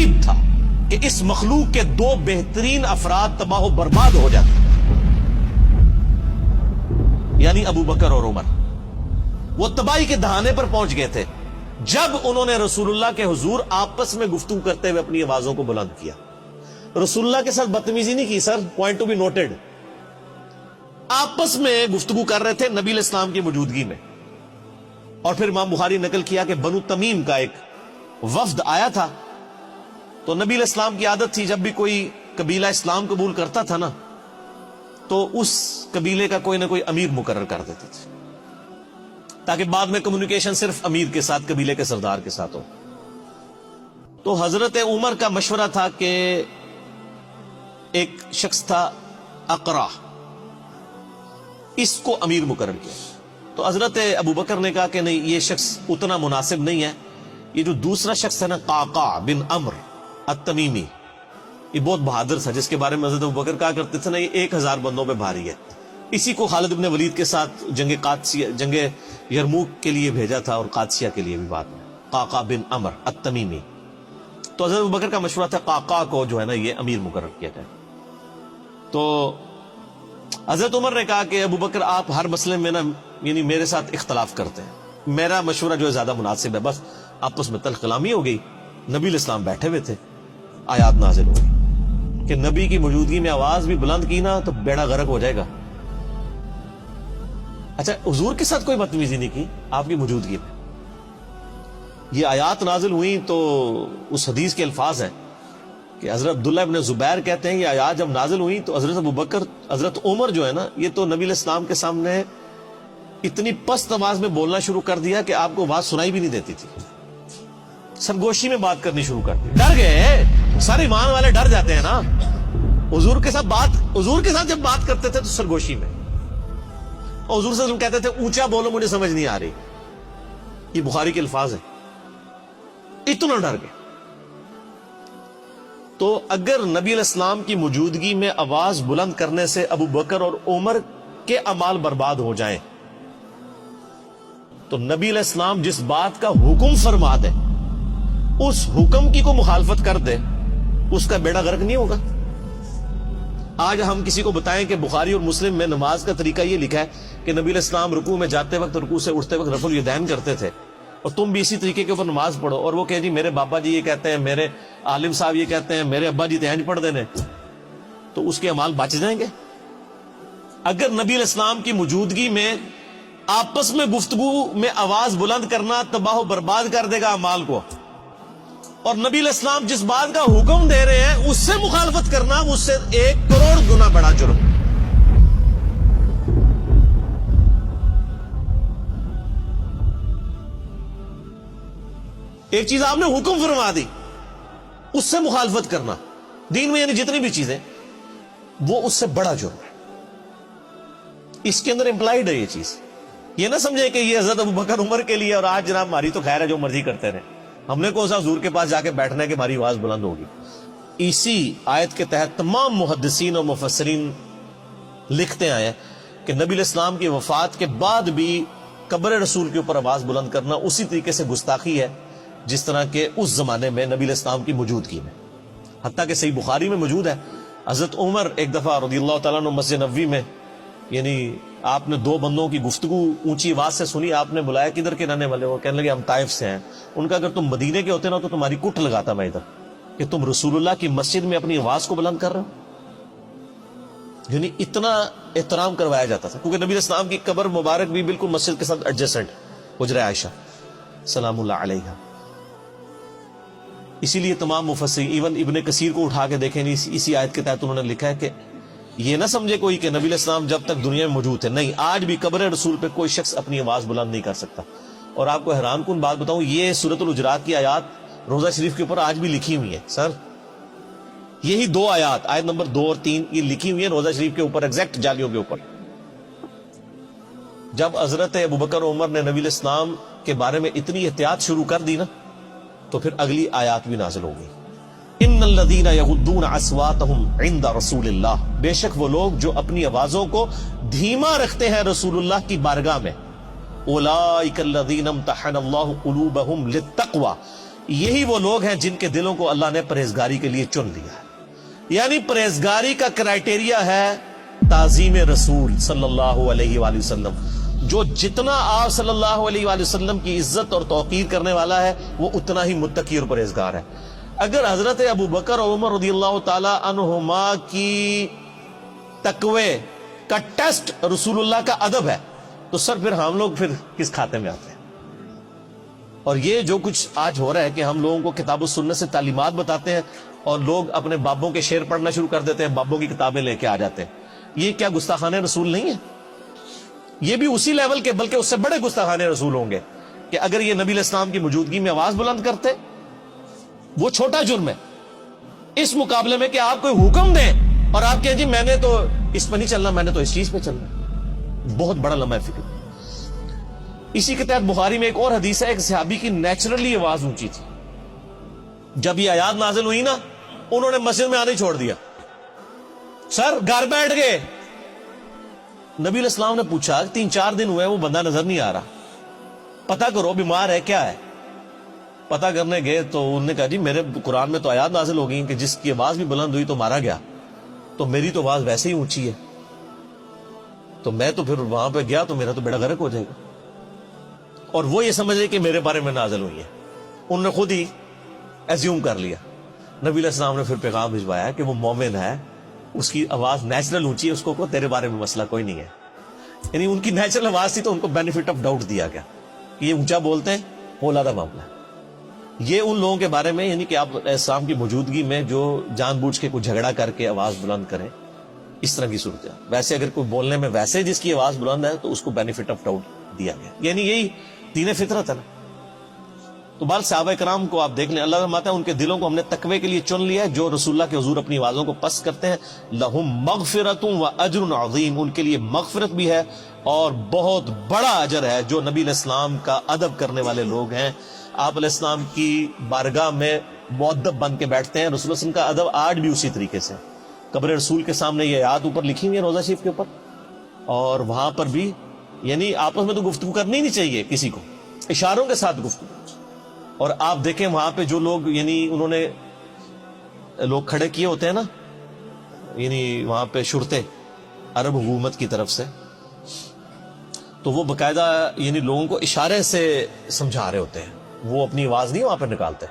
قریب تھا کہ اس مخلوق کے دو بہترین افراد تباہ و برباد ہو جاتے، یعنی ابو بکر اور عمر۔ وہ تباہی کے دہانے پر پہنچ گئے تھے جب انہوں نے رسول اللہ کے حضور آپس میں گفتگو کرتے ہوئے اپنی آوازوں کو بلند کیا۔ رسول اللہ کے ساتھ بدتمیزی نہیں کی سر، پوائنٹ ٹو بی نوٹڈ۔ آپس میں گفتگو کر رہے تھے نبی علیہ السلام کی موجودگی میں۔ اور پھر امام بخاری نقل کیا کہ بنو تمیم کا ایک وفد آیا تھا، تو نبی علیہ السلام کی عادت تھی جب بھی کوئی قبیلہ اسلام قبول کرتا تھا نا تو اس قبیلے کا کوئی نہ کوئی امیر مقرر کر دیتے تھے تاکہ بعد میں کمیونیکیشن صرف امیر کے ساتھ، قبیلے کے سردار کے ساتھ ہو۔ تو حضرت عمر کا مشورہ تھا کہ ایک شخص تھا اقرا، اس کو امیر مقرر کیا۔ تو حضرت ابو بکر نے کہا کہ نہیں، یہ شخص اتنا مناسب نہیں ہے، یہ جو دوسرا شخص ہے نا قعقاع بن عمرو التمیمی، یہ بہت بہادر تھا، جس کے بارے میں حضرت ابو بکر کہا کرتے تھے نا یہ 1000 بندوں پہ بھاری ہے۔ اسی کو خالد بن ولید کے ساتھ جنگ یرموک کے لیے بھیجا تھا، اور قادسیہ کے لیے بھی بعد میں، قعقاع بن عمرو التمیمی۔ تو حضرت ابو بکر کا مشورہ تھا قعقاع کو جو ہے نا یہ امیر مقرر کیا جائے۔ تو حضرت عمر نے کہا کہ ابو بکر آپ ہر مسئلے میں نا یعنی میرے ساتھ اختلاف کرتے ہیں، میرا مشورہ جو ہے زیادہ مناسب ہے۔ بس آپس میں تلخ کلامی ہو گئی، نبی علیہ السلام بیٹھے ہوئے تھے، آیات نازل ہو گئی کہ نبی کی موجودگی میں آواز بھی بلند کی نا تو بیڑا غرق ہو جائے گا۔ اچھا، حضور کے ساتھ کوئی بدتمیزی نہیں کی آپ کی موجودگی میں۔ یہ آیات نازل ہوئی تو اس حدیث کے الفاظ ہیں کہ حضرت عبداللہ ابن زبیر کہتے ہیں یہ آیات جب نازل ہوئی تو حضرت ابو بکر، حضرت عمر جو ہے نا یہ تو نبی علیہ السلام کے سامنے اتنی پست آواز میں بولنا شروع کر دیا کہ آپ کو بات سنائی بھی نہیں دیتی تھی، سرگوشی میں بات کرنی شروع کر دی۔ ڈر گئے، سارے ایمان والے ڈر جاتے ہیں نا۔ حضور کے ساتھ جب بات کرتے تھے تو سرگوشی میں، اور حضور سے کہتے تھے اونچا بولو مجھے سمجھ نہیں آ رہی، یہ بخاری کے الفاظ ہیں۔ اتنا ڈر گئے۔ تو اگر نبی علیہ السلام کی موجودگی میں آواز بلند کرنے سے ابو بکر اور عمر کے اعمال برباد ہو جائیں تو نبی علیہ السلام جس بات کا حکم فرما دے، اس حکم کی کو مخالفت کر دے، اس کا بیڑا غرق نہیں ہوگا۔ آج ہم کسی کو بتائیں کہ بخاری اور مسلم میں نماز کا طریقہ یہ لکھا ہے کہ نبی علیہ السلام رکوع میں جاتے وقت، رکوع سے اٹھتے وقت رفع الیدین کرتے تھے، اور تم بھی اسی طریقے کے اوپر نماز پڑھو، اور وہ کہ جی میرے بابا جی یہ کہتے ہیں، میرے عالم صاحب یہ کہتے ہیں، میرے ابا جی تہنج پڑھ دینے، تو اس کے اعمال بچ جائیں گے۔ اگر نبی علیہ السلام کی موجودگی میں آپس میں گفتگو میں آواز بلند کرنا تباہ و برباد کر دے گا اعمال کو، اور نبی علیہ السلام جس بات کا حکم دے رہے ہیں اس سے مخالفت کرنا اس سے 1 کروڑ گنا بڑا جرم۔ ایک چیز آپ نے حکم فرما دی، اس سے مخالفت کرنا دین میں یعنی جتنی بھی چیزیں، وہ اس سے بڑا جرم ہے۔ اس کے اندر امپلائیڈ ہے یہ چیز۔ یہ نہ سمجھے کہ یہ حضرت ابو بکر عمر کے لیے اور آج جناب ہماری تو خیر ہے جو مرضی کرتے رہے، ہم نے کون سا حضور کے پاس جا کے بیٹھنا ہے کہ ہماری آواز بلند ہوگی۔ اسی آیت کے تحت تمام محدثین اور مفسرین لکھتے آئے کہ نبی علیہ السلام کی وفات کے بعد بھی قبر رسول کے اوپر آواز بلند کرنا اسی طریقے سے گستاخی ہے جس طرح کہ اس زمانے میں نبی علیہ السلام کی موجودگی میں، حتیٰ کہ صحیح بخاری میں موجود ہے حضرت عمر ایک دفعہ رضی اللہ تعالیٰ عنہ مسجد نبوی میں، یعنی آپ نے 2 بندوں کی گفتگو اونچی آواز سے سنی، آپ نے بلایا کدھر کے رہنے والے ہو؟ کہنے لگے ہم طائف سے ہیں۔ ان کا اگر تم مدینے کے ہوتے نا تو تمہاری کٹ لگاتا میں ادھر کہ تم رسول اللہ کی مسجد میں اپنی آواز کو بلند کر رہے ہو۔ یعنی اتنا احترام کروایا جاتا تھا، کیونکہ نبی علیہ السلام کی قبر مبارک بھی بالکل مسجد کے ساتھ ایڈجسٹنٹ، حجرہ عائشہ سلام اللہ علیہا۔ اسی لیے تمام مفسرین، ایون ابن کثیر کو اٹھا کے دیکھیں، اسی آیت کے تحت انہوں نے لکھا ہے کہ یہ نہ سمجھے کوئی کہ نبی علیہ السلام جب تک دنیا میں موجود ہے، نہیں، آج بھی قبر رسول پہ کوئی شخص اپنی آواز بلند نہیں کر سکتا۔ اور آپ کو حیران کن بات بتاؤں، یہ سورۃ الحجرات کی آیات روضہ شریف کے اوپر آج بھی لکھی ہوئی ہیں سر۔ یہی 2 آیات، آیت نمبر 2 اور 3، یہ لکھی ہوئی ہیں روضہ شریف کے اوپر، ایگزیکٹ جالیوں کے اوپر۔ جب حضرت ابوبکر عمر نے نبی علیہ السلام کے بارے میں اتنی احتیاط شروع کر دی نا تو پھر اگلی آیات بھی نازل ہو گئی۔ ان الذین یغضون اصواتهم عند رسول اللہ، بے شک وہ لوگ جو اپنی آوازوں کو دھیما رکھتے ہیں رسول اللہ کی بارگاہ میں، اولئک الذین امتحن اللہ قلوبهم للتقوی، یہی وہ لوگ ہیں جن کے دلوں کو اللہ نے پرہیزگاری کے لیے چن لیا ہے. یعنی پرہیزگاری کا کرائٹیریا ہے تعظیم رسول صلی اللہ علیہ وآلہ وسلم. جو جتنا آپ صلی اللہ علیہ وآلہ وسلم کی عزت اور توقیر کرنے والا ہے وہ اتنا ہی متقی اور پرہیزگار ہے. اگر حضرت ابو بکر اور عمر رضی اللہ تعالی عنہما کی تقوی کا ٹیسٹ رسول اللہ کا ادب ہے تو سر پھر ہم لوگ پھر کس کھاتے میں آتے ہیں؟ اور یہ جو کچھ آج ہو رہا ہے کہ ہم لوگوں کو کتاب و سنت سے تعلیمات بتاتے ہیں اور لوگ اپنے بابوں کے شعر پڑھنا شروع کر دیتے ہیں, بابوں کی کتابیں لے کے آ جاتے ہیں. یہ کیا گستاخانہ رسول نہیں ہے؟ یہ بھی اسی لیول کے بلکہ اس سے بڑے گستاخانہ رسول ہوں گے کہ اگر یہ نبی علیہ السلام کی موجودگی میں آواز بلند کرتے. وہ چھوٹا جرم ہے اس مقابلے میں کہ آپ کوئی حکم دیں اور آپ کہیں جی میں نے تو اس پہ نہیں چلنا, میں نے تو اس چیز پہ چلنا. بہت بڑا لمحہ فکر. اسی کے تحت بخاری میں ایک اور حدیث ہے, ایک صحابی کی نیچرلی آواز اونچی تھی. جب یہ آیات نازل ہوئی نا انہوں نے مسجد میں آنے چھوڑ دیا, سر گھر بیٹھ گئے. نبی علیہ السلام نے پوچھا 3-4 دن ہوئے وہ بندہ نظر نہیں آ رہا, پتہ کرو بیمار ہے کیا ہے. پتہ کرنے گئے تو انہوں نے کہا جی میرے قرآن میں تو آیات نازل ہو گئی کہ جس کی آواز بھی بلند ہوئی تو مارا گیا, تو میری تو آواز ویسے ہی اونچی ہے, تو میں تو پھر وہاں پہ گیا تو میرا تو بیڑا غرق ہو جائے گا. اور وہ یہ سمجھ رہے کہ میرے بارے میں نازل ہوئی ہے, انہوں نے خود ہی ایزیوم کر لیا. نبی علیہ السلام نے پھر پیغام بھجوایا کہ وہ مومن ہے, اس کی آواز نیچرل اونچی ہے, اس کو تیرے بارے میں مسئلہ کوئی نہیں ہے. یعنی ان کی نیچرل آواز تھی تو ان کو بینیفٹ آف ڈاؤٹ دیا گیا کہ یہ اونچا بولتے ہیں, وہ علیحدہ معاملہ ہے. یہ ان لوگوں کے بارے میں یعنی کہ آپ اسلام کی موجودگی میں جو جان بوجھ کے کوئی جھگڑا کر کے آواز بلند کریں, اس طرح کی صورت ہے. ویسے اگر کوئی بولنے میں ویسے جس کی آواز بلند ہے تو اس کو بینیفٹ آف ڈاؤٹ دیا گیا. یعنی یہی دین فطرت ہے نا. تو بال صحابہ کرام کو آپ دیکھ لیں, اللہ فرماتا ہے ان کے دلوں کو ہم نے تقوی کے لیے چن لیا ہے. جو رسول اللہ کے حضور اپنی آوازوں کو پست کرتے ہیں, لہم مغفرۃ و اجر عظیم, ان کے لیے مغفرت بھی ہے اور بہت بڑا اجر ہے. جو نبی علیہ السلام کا ادب کرنے والے لوگ ہیں, آپ علیہ السلام کی بارگاہ میں مؤدب بن کے بیٹھتے ہیں. رسول اللہ صلی اللہ علیہ وسلم کا ادب آج بھی اسی طریقے سے. قبر رسول کے سامنے یہ آیات اوپر لکھی ہوئی ہے روضہ شریف کے اوپر, اور وہاں پر بھی یعنی آپس میں تو گفتگو کرنی نہیں چاہیے کسی کو, اشاروں کے ساتھ گفتگو. اور آپ دیکھیں وہاں پہ جو لوگ یعنی انہوں نے لوگ کھڑے کیے ہوتے ہیں نا, یعنی وہاں پہ شرطے عرب حکومت کی طرف سے, تو وہ باقاعدہ یعنی لوگوں کو اشارے سے سمجھا رہے ہوتے ہیں, وہ اپنی آواز نہیں وہاں پہ نکالتے.